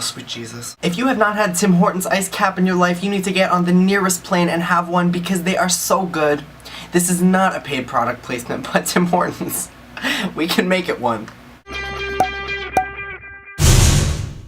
sweet Jesus. If you have not had Tim Hortons ice cap in your life, you need to get on the nearest plane and have one because they are so good. This is not a paid product placement, but Tim Hortons. We can make it one.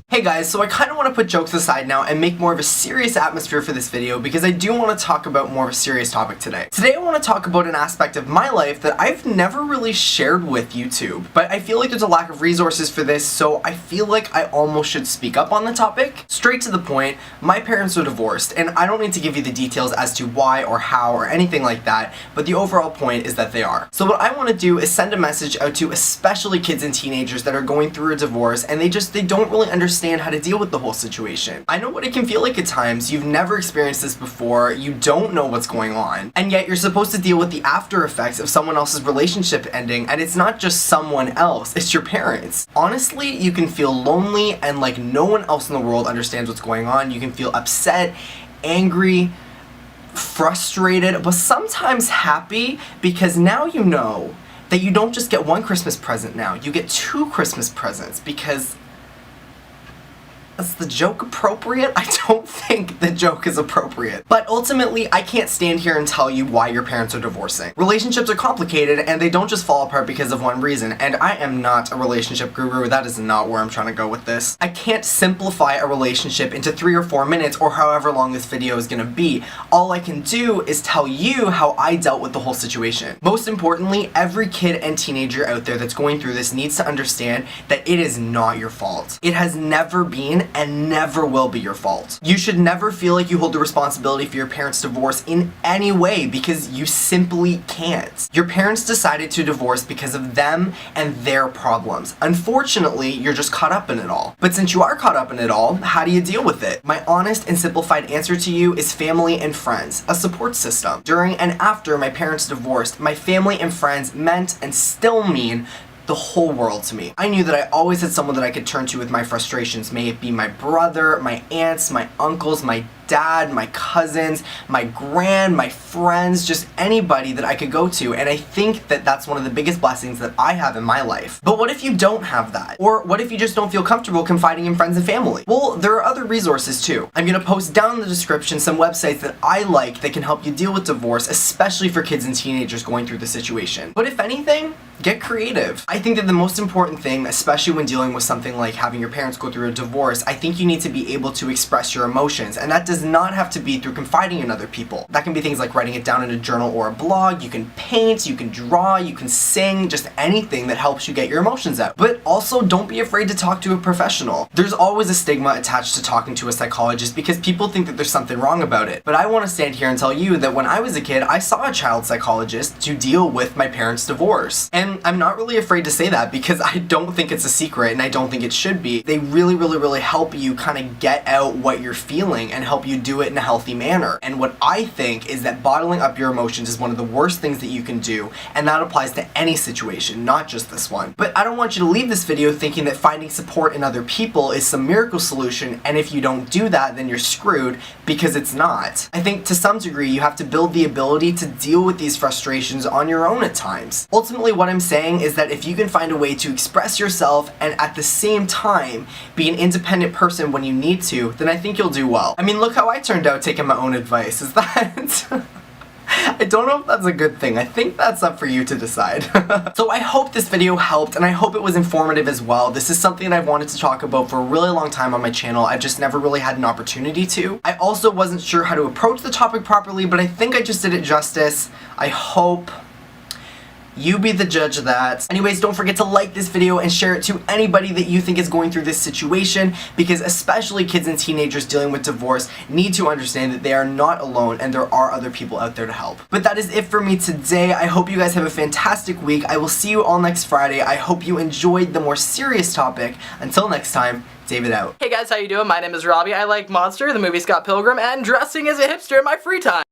Hey guys, so I kind of want to put jokes aside now and make more of a serious atmosphere for this video because I do want to talk about more of a serious topic today. Today I want to talk about an aspect of my life that I've never really shared with YouTube, but I feel like there's a lack of resources for this, so I feel like I almost should speak up on the topic. Straight to the point, my parents are divorced, and I don't need to give you the details as to why or how or anything like that, but the overall point is that they are. So what I want to do is send a message out to especially kids and teenagers that are going through a divorce and they don't really understand how to deal with the whole situation. I know what it can feel like at times. You've never experienced this before, you don't know what's going on, and yet you're supposed to deal with the after effects of someone else's relationship ending, and it's not just someone else, it's your parents. Honestly, you can feel lonely and like no one else in the world understands what's going on. You can feel upset, angry, frustrated, but sometimes happy because now you know that you don't just get one Christmas present now, you get 2 Christmas presents because is the joke appropriate? I don't think the joke is appropriate. But ultimately, I can't stand here and tell you why your parents are divorcing. Relationships are complicated and they don't just fall apart because of one reason, and I am not a relationship guru. That is not where I'm trying to go with this. I can't simplify a relationship into 3 or 4 minutes or however long this video is gonna be. All I can do is tell you how I dealt with the whole situation. Most importantly, every kid and teenager out there that's going through this needs to understand that it is not your fault. It has never been and never will be your fault. You should never feel like you hold the responsibility for your parents' divorce in any way because you simply can't. Your parents decided to divorce because of them and their problems. Unfortunately, you're just caught up in it all. But since you are caught up in it all, how do you deal with it? My honest and simplified answer to you is family and friends, a support system. During and after my parents divorced, my family and friends meant and still mean the whole world to me. I knew that I always had someone that I could turn to with my frustrations, may it be my brother, my aunts, my uncles, my dad, my cousins, my my friends, just anybody that I could go to, and I think that that's one of the biggest blessings that I have in my life. But what if you don't have that? Or what if you just don't feel comfortable confiding in friends and family? Well, there are other resources too. I'm gonna post down in the description some websites that I like that can help you deal with divorce, especially for kids and teenagers going through the situation. But if anything, get creative. I think that the most important thing, especially when dealing with something like having your parents go through a divorce, I think you need to be able to express your emotions, and that does not have to be through confiding in other people. That can be things like writing it down in a journal or a blog. You can paint, you can draw, you can sing, just anything that helps you get your emotions out. But also, don't be afraid to talk to a professional. There's always a stigma attached to talking to a psychologist because people think that there's something wrong about it. But I want to stand here and tell you that when I was a kid, I saw a child psychologist to deal with my parents' divorce. And I'm not really afraid to say that because I don't think it's a secret and I don't think it should be. They really help you kind of get out what you're feeling and help you do it in a healthy manner. And what I think is that bottling up your emotions is one of the worst things that you can do, and that applies to any situation, not just this one. But I don't want you to leave this video thinking that finding support in other people is some miracle solution, and if you don't do that, then you're screwed, because it's not. I think to some degree you have to build the ability to deal with these frustrations on your own at times. Ultimately, what I'm saying is that if you can find a way to express yourself and at the same time be an independent person when you need to, then I think you'll do well. I mean, look how I turned out taking my own advice. Is that I don't know if that's a good thing. I think that's up for you to decide. So I hope this video helped, and I hope it was informative as well. This is something that I've wanted to talk about for a really long time on my channel. I've just never really had an opportunity to. I also wasn't sure how to approach the topic properly, but I think I just did it justice. I hope. You be the judge of that. Anyways, don't forget to like this video and share it to anybody that you think is going through this situation, because especially kids and teenagers dealing with divorce need to understand that they are not alone and there are other people out there to help. But that is it for me today. I hope you guys have a fantastic week. I will see you all next Friday. I hope you enjoyed the more serious topic. Until next time, David out. Hey guys, how you doing? My name is Robbie. I like Monster, the movie Scott Pilgrim, and dressing as a hipster in my free time.